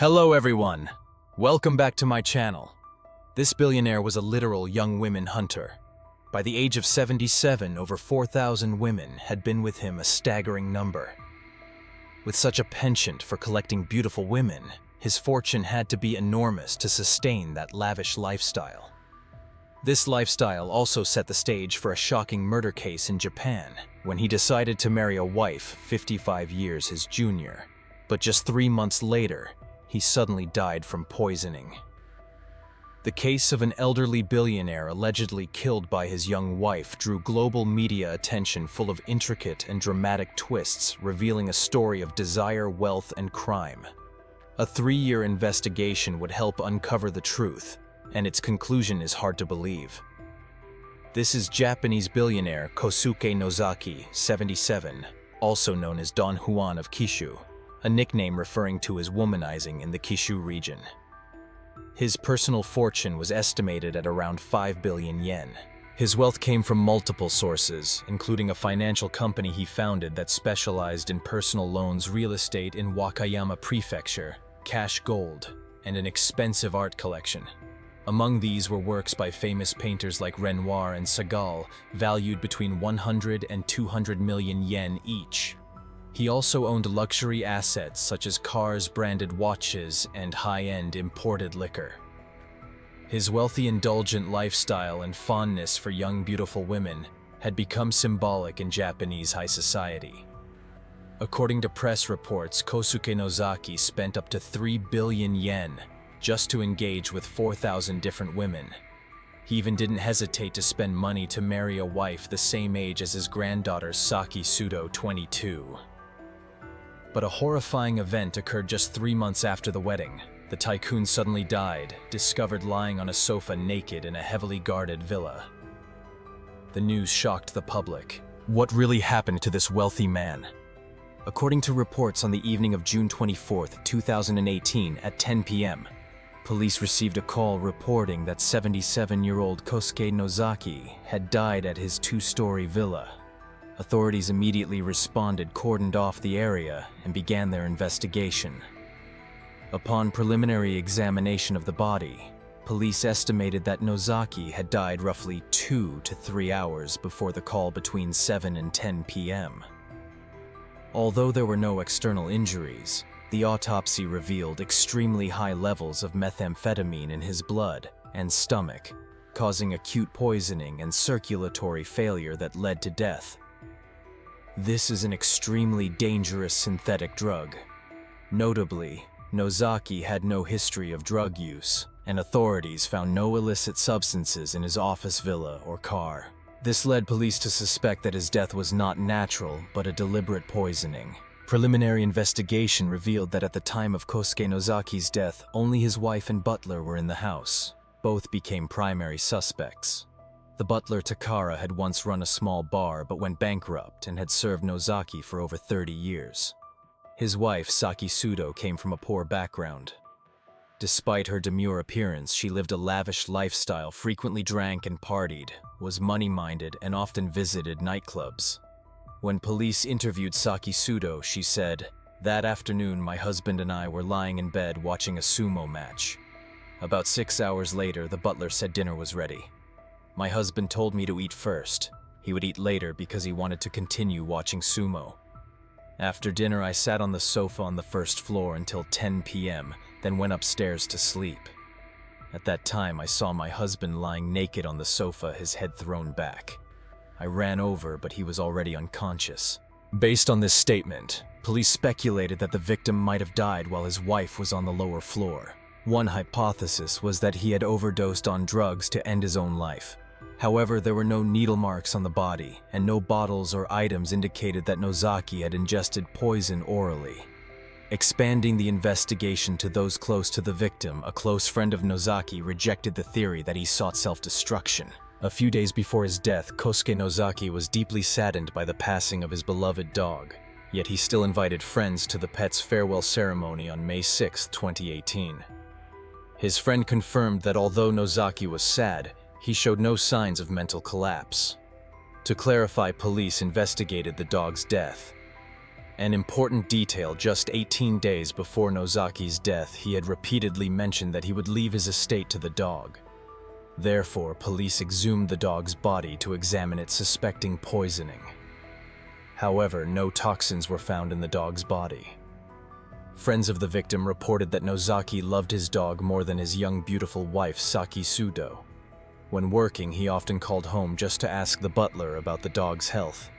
Hello everyone! Welcome back to my channel. This billionaire was a literal young women hunter. By the age of 77, over 4,000 women had been with him, a staggering number. With such a penchant for collecting beautiful women, his fortune had to be enormous to sustain that lavish lifestyle. This lifestyle also set the stage for a shocking murder case in Japan, when he decided to marry a wife 55 years his junior. But just 3 months later, he suddenly died from poisoning. The case of an elderly billionaire allegedly killed by his young wife drew global media attention, full of intricate and dramatic twists, revealing a story of desire, wealth, and crime. A 3-year investigation would help uncover the truth, and its conclusion is hard to believe. This is Japanese billionaire Kosuke Nozaki, 77, also known as Don Juan of Kishu, a nickname referring to his womanizing in the Kishu region. His personal fortune was estimated at around 5 billion yen. His wealth came from multiple sources, including a financial company he founded that specialized in personal loans, real estate in Wakayama Prefecture, cash gold, and an expensive art collection. Among these were works by famous painters like Renoir and Chagall, valued between 100 and 200 million yen each. He also owned luxury assets such as cars, branded watches, and high-end imported liquor. His wealthy, indulgent lifestyle and fondness for young, beautiful women had become symbolic in Japanese high society. According to press reports, Kosuke Nozaki spent up to 3 billion yen just to engage with 4,000 different women. He even didn't hesitate to spend money to marry a wife the same age as his granddaughter Saki Sudo, 22. But a horrifying event occurred just 3 months after the wedding. The tycoon suddenly died, discovered lying on a sofa naked in a heavily guarded villa. The news shocked the public. What really happened to this wealthy man? According to reports, on the evening of June 24, 2018 at 10 p.m., police received a call reporting that 77-year-old Kosuke Nozaki had died at his 2-story villa. Authorities immediately responded, cordoned off the area, and began their investigation. Upon preliminary examination of the body, police estimated that Nozaki had died roughly 2 to 3 hours before the call between 7 and 10 p.m. Although there were no external injuries, the autopsy revealed extremely high levels of methamphetamine in his blood and stomach, causing acute poisoning and circulatory failure that led to death. This is an extremely dangerous synthetic drug. Notably, Nozaki had no history of drug use, and authorities found no illicit substances in his office villa or car. This led police to suspect that his death was not natural, but a deliberate poisoning. Preliminary investigation revealed that at the time of Kosuke Nozaki's death, only his wife and butler were in the house. Both became primary suspects. The butler, Takara, had once run a small bar but went bankrupt and had served Nozaki for over 30 years. His wife, Saki Sudo, came from a poor background. Despite her demure appearance, she lived a lavish lifestyle, frequently drank and partied, was money-minded, and often visited nightclubs. When police interviewed Saki Sudo, she said, "That afternoon, my husband and I were lying in bed watching a sumo match. About 6 hours later, the butler said dinner was ready. My husband told me to eat first. He would eat later because he wanted to continue watching sumo. After dinner, I sat on the sofa on the first floor until 10 p.m., then went upstairs to sleep. At that time, I saw my husband lying naked on the sofa, his head thrown back. I ran over, but he was already unconscious." Based on this statement, police speculated that the victim might have died while his wife was on the lower floor. One hypothesis was that he had overdosed on drugs to end his own life. However, there were no needle marks on the body, and no bottles or items indicated that Nozaki had ingested poison orally. Expanding the investigation to those close to the victim, a close friend of Nozaki rejected the theory that he sought self-destruction. A few days before his death, Kosuke Nozaki was deeply saddened by the passing of his beloved dog, yet he still invited friends to the pet's farewell ceremony on May 6, 2018. His friend confirmed that although Nozaki was sad, he showed no signs of mental collapse. To clarify, police investigated the dog's death. An important detail: just 18 days before Nozaki's death, he had repeatedly mentioned that he would leave his estate to the dog. Therefore, police exhumed the dog's body to examine it, suspecting poisoning. However, no toxins were found in the dog's body. Friends of the victim reported that Nozaki loved his dog more than his young, beautiful wife, Saki Sudo. When working, he often called home just to ask the butler about the dog's health.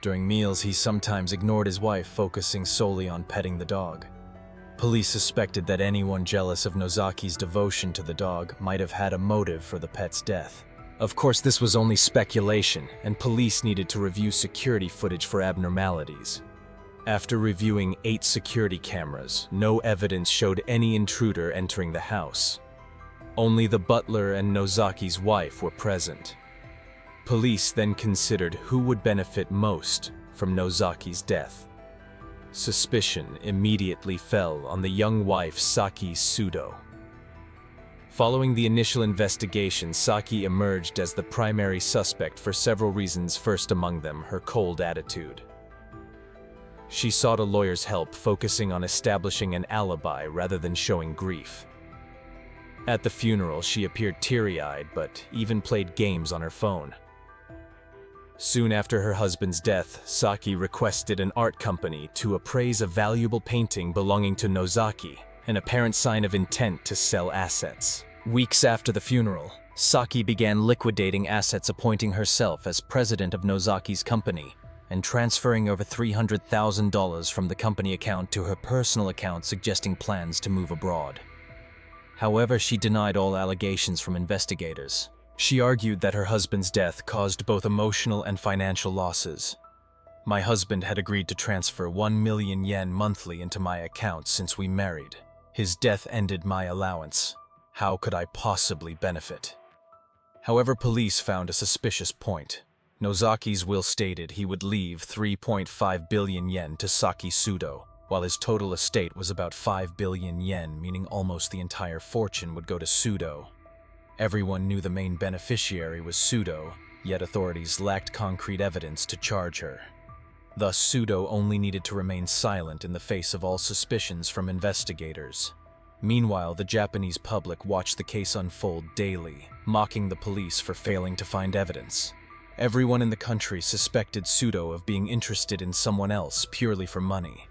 During meals, he sometimes ignored his wife, focusing solely on petting the dog. Police suspected that anyone jealous of Nozaki's devotion to the dog might have had a motive for the pet's death. Of course, this was only speculation, and police needed to review security footage for abnormalities. After reviewing 8 security cameras, no evidence showed any intruder entering the house. Only the butler and Nozaki's wife were present. Police then considered who would benefit most from Nozaki's death. Suspicion immediately fell on the young wife, Saki Sudo. Following the initial investigation, Saki emerged as the primary suspect for several reasons, first among them her cold attitude. She sought a lawyer's help, focusing on establishing an alibi rather than showing grief. At the funeral, she appeared teary-eyed, but even played games on her phone. Soon after her husband's death, Saki requested an art company to appraise a valuable painting belonging to Nozaki, an apparent sign of intent to sell assets. Weeks after the funeral, Saki began liquidating assets, appointing herself as president of Nozaki's company and transferring over $300,000 from the company account to her personal account, suggesting plans to move abroad. However, she denied all allegations from investigators. She argued that her husband's death caused both emotional and financial losses. "My husband had agreed to transfer 1 million yen monthly into my account since we married. His death ended my allowance. How could I possibly benefit?" However, police found a suspicious point. Nozaki's will stated he would leave 3.5 billion yen to Saki Sudo, while his total estate was about 5 billion yen, meaning almost the entire fortune would go to Sudo. Everyone knew the main beneficiary was Sudo, yet authorities lacked concrete evidence to charge her. Thus, Sudo only needed to remain silent in the face of all suspicions from investigators. Meanwhile, the Japanese public watched the case unfold daily, mocking the police for failing to find evidence. Everyone in the country suspected Sudo of being interested in someone else purely for money.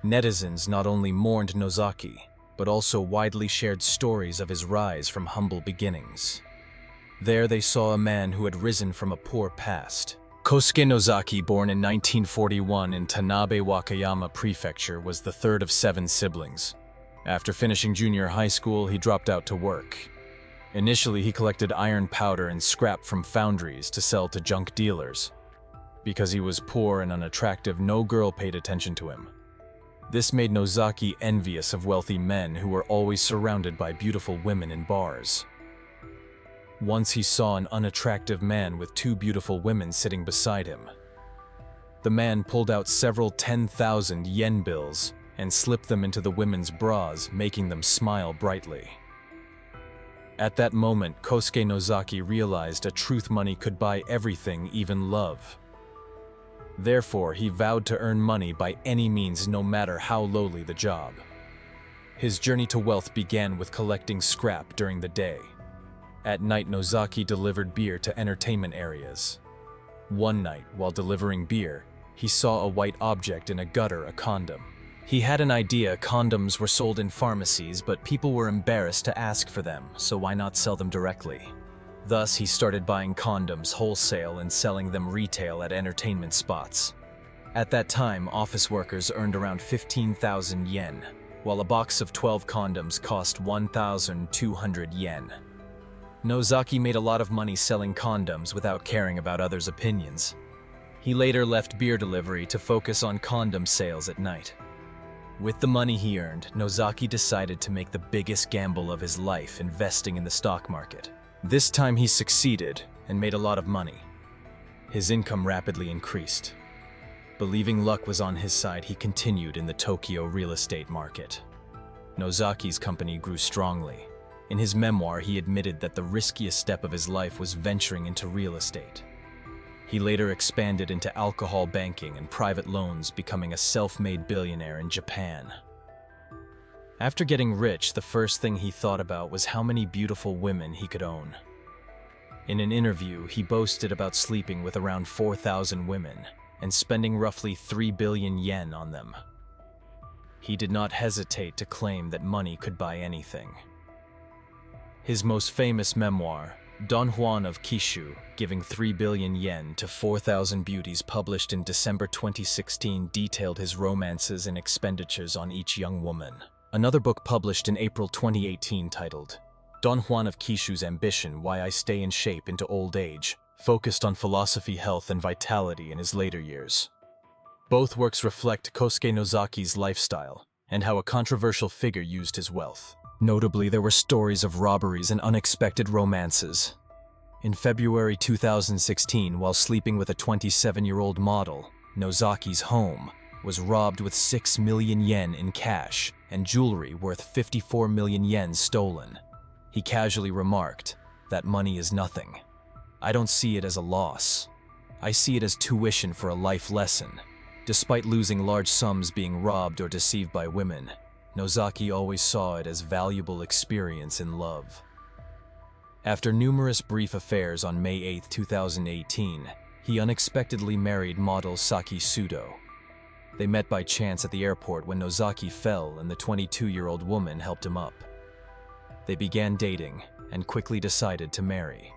Netizens not only mourned Nozaki, but also widely shared stories of his rise from humble beginnings. There they saw a man who had risen from a poor past. Kosuke Nozaki, born in 1941 in Tanabe, Wakayama Prefecture, was the third of 7 siblings. After finishing junior high school, he dropped out to work. Initially, he collected iron powder and scrap from foundries to sell to junk dealers. Because he was poor and unattractive, no girl paid attention to him. This made Nozaki envious of wealthy men who were always surrounded by beautiful women in bars. Once he saw an unattractive man with 2 beautiful women sitting beside him. The man pulled out several 10,000 yen bills and slipped them into the women's bras, making them smile brightly. At that moment, Kosuke Nozaki realized a truth money could buy everything, even love. Therefore, he vowed to earn money by any means, no matter how lowly the job. His journey to wealth began with collecting scrap during the day. At night, Nozaki delivered beer to entertainment areas. One night, while delivering beer, he saw a white object in a gutter, a condom. He had an idea: condoms were sold in pharmacies, but people were embarrassed to ask for them, so why not sell them directly? Thus, he started buying condoms wholesale and selling them retail at entertainment spots. At that time, office workers earned around 15,000 yen, while a box of 12 condoms cost 1,200 yen. Nozaki made a lot of money selling condoms without caring about others' opinions. He later left beer delivery to focus on condom sales at night. With the money he earned, Nozaki decided to make the biggest gamble of his life, investing in the stock market. This time he succeeded and made a lot of money. His income rapidly increased. Believing luck was on his side, he continued in the Tokyo real estate market. Nozaki's company grew strongly. In his memoir, he admitted that the riskiest step of his life was venturing into real estate. He later expanded into alcohol banking and private loans, becoming a self-made billionaire in Japan. After getting rich, the first thing he thought about was how many beautiful women he could own. In an interview, he boasted about sleeping with around 4,000 women and spending roughly 3 billion yen on them. He did not hesitate to claim that money could buy anything. His most famous memoir, Don Juan of Kishu, giving 3 billion yen to 4,000 beauties, published in December 2016, detailed his romances and expenditures on each young woman. Another book published in April 2018 titled, Don Juan of Kishu's Ambition, Why I Stay in Shape into Old Age, focused on philosophy, health, and vitality in his later years. Both works reflect Kosuke Nozaki's lifestyle and how a controversial figure used his wealth. Notably, there were stories of robberies and unexpected romances. In February 2016, while sleeping with a 27-year-old model, Nozaki's home was robbed with 6 million yen in cash and jewelry worth 54 million yen stolen. He casually remarked, "That money is nothing. I don't see it as a loss. I see it as tuition for a life lesson." Despite losing large sums being robbed or deceived by women, Nozaki always saw it as valuable experience in love. After numerous brief affairs on May 8, 2018, he unexpectedly married model Saki Sudo. They met by chance at the airport when Nozaki fell and the 22-year-old woman helped him up. They began dating and quickly decided to marry.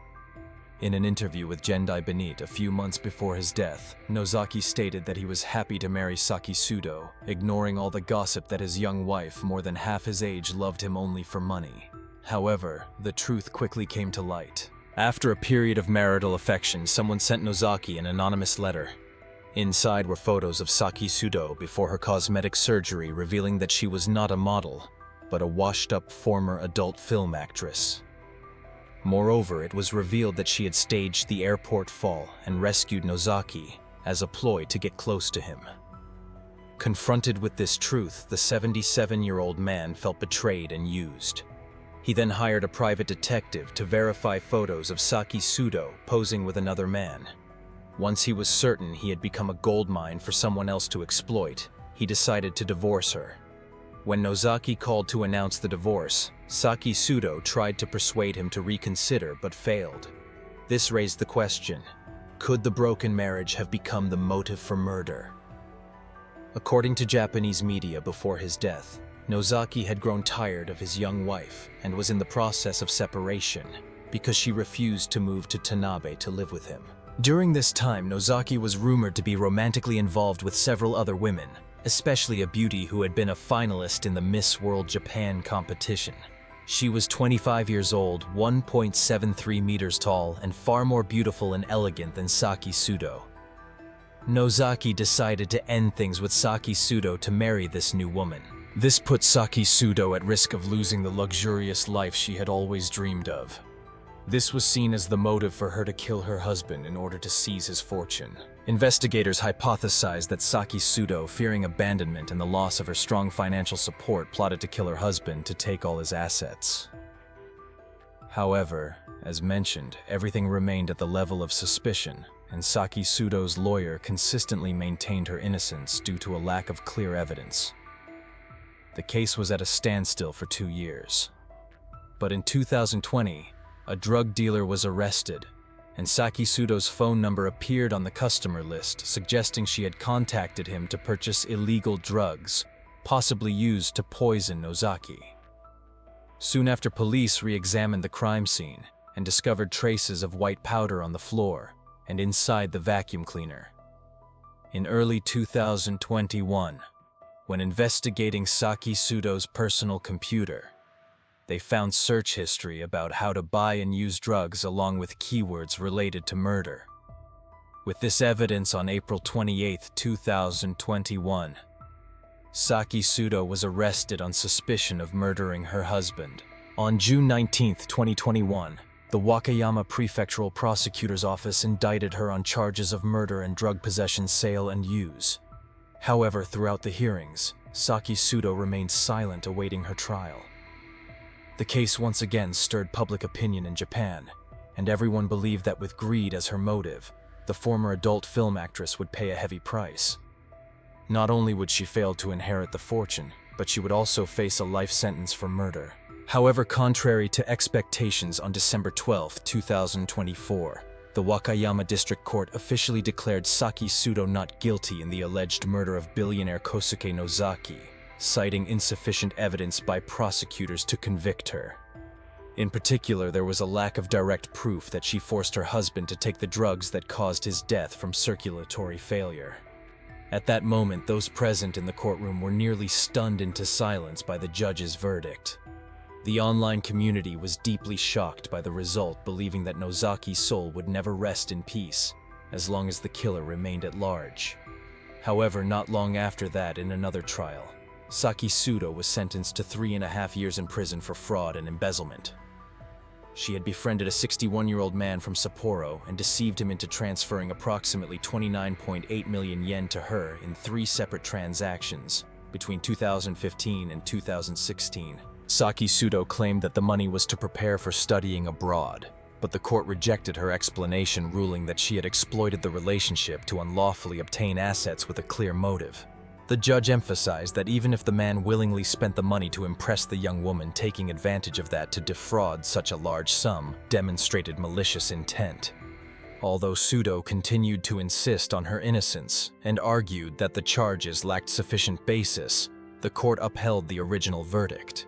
In an interview with Gendai Benit a few months before his death, Nozaki stated that he was happy to marry Saki Sudo, ignoring all the gossip that his young wife, more than half his age, loved him only for money. However, the truth quickly came to light. After a period of marital affection, someone sent Nozaki an anonymous letter. Inside were photos of Saki Sudo before her cosmetic surgery, revealing that she was not a model, but a washed-up former adult film actress. Moreover, it was revealed that she had staged the airport fall and rescued Nozaki as a ploy to get close to him. Confronted with this truth, the 77-year-old man felt betrayed and used. He then hired a private detective to verify photos of Saki Sudo posing with another man. Once he was certain he had become a goldmine for someone else to exploit, he decided to divorce her. When Nozaki called to announce the divorce, Saki Sudo tried to persuade him to reconsider but failed. This raised the question, could the broken marriage have become the motive for murder? According to Japanese media, before his death, Nozaki had grown tired of his young wife and was in the process of separation because she refused to move to Tanabe to live with him. During this time, Nozaki was rumored to be romantically involved with several other women, especially a beauty who had been a finalist in the Miss World Japan competition. She was 25 years old, 1.73 meters tall, and far more beautiful and elegant than Saki Sudo. Nozaki decided to end things with Saki Sudo to marry this new woman. This put Saki Sudo at risk of losing the luxurious life she had always dreamed of. This was seen as the motive for her to kill her husband in order to seize his fortune. Investigators hypothesized that Saki Sudo, fearing abandonment and the loss of her strong financial support, plotted to kill her husband to take all his assets. However, as mentioned, everything remained at the level of suspicion, and Saki Sudo's lawyer consistently maintained her innocence due to a lack of clear evidence. The case was at a standstill for 2 years. But in 2020, a drug dealer was arrested, and Saki Sudo's phone number appeared on the customer list, suggesting she had contacted him to purchase illegal drugs, possibly used to poison Nozaki. Soon after, police re-examined the crime scene and discovered traces of white powder on the floor and inside the vacuum cleaner. In early 2021, when investigating Saki Sudo's personal computer, they found search history about how to buy and use drugs along with keywords related to murder. With this evidence, on April 28, 2021, Saki Sudo was arrested on suspicion of murdering her husband. On June 19, 2021, the Wakayama Prefectural Prosecutor's Office indicted her on charges of murder and drug possession, sale, and use. However, throughout the hearings, Saki Sudo remained silent, awaiting her trial. The case once again stirred public opinion in Japan, and everyone believed that with greed as her motive, the former adult film actress would pay a heavy price. Not only would she fail to inherit the fortune, but she would also face a life sentence for murder. However, contrary to expectations, on December 12, 2024, the Wakayama District Court officially declared Saki Sudo not guilty in the alleged murder of billionaire Kosuke Nozaki, citing insufficient evidence by prosecutors to convict her. In particular, there was a lack of direct proof that she forced her husband to take the drugs that caused his death from circulatory failure. At that moment, those present in the courtroom were nearly stunned into silence by the judge's verdict. The online community was deeply shocked by the result, believing that Nozaki's soul would never rest in peace, as long as the killer remained at large. However, not long after that, in another trial, Saki Sudo was sentenced to 3.5 years in prison for fraud and embezzlement. She had befriended a 61-year-old man from Sapporo and deceived him into transferring approximately 29.8 million yen to her in 3 separate transactions between 2015 and 2016. Saki Sudo claimed that the money was to prepare for studying abroad, but the court rejected her explanation, ruling that she had exploited the relationship to unlawfully obtain assets with a clear motive. The judge emphasized that even if the man willingly spent the money to impress the young woman, taking advantage of that to defraud such a large sum demonstrated malicious intent. Although Sudo continued to insist on her innocence and argued that the charges lacked sufficient basis, the court upheld the original verdict.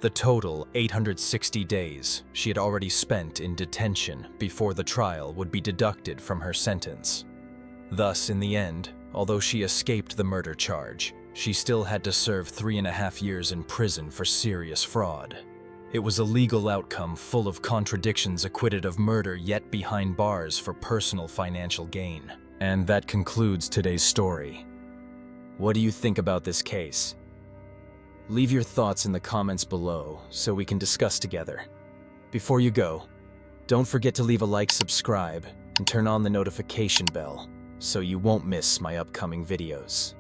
The total 860 days she had already spent in detention before the trial would be deducted from her sentence. Thus, in the end, although she escaped the murder charge, she still had to serve 3.5 years in prison for serious fraud. It was a legal outcome full of contradictions, acquitted of murder yet behind bars for personal financial gain. And that concludes today's story. What do you think about this case? Leave your thoughts in the comments below so we can discuss together. Before you go, don't forget to leave a like, subscribe, and turn on the notification bell so you won't miss my upcoming videos.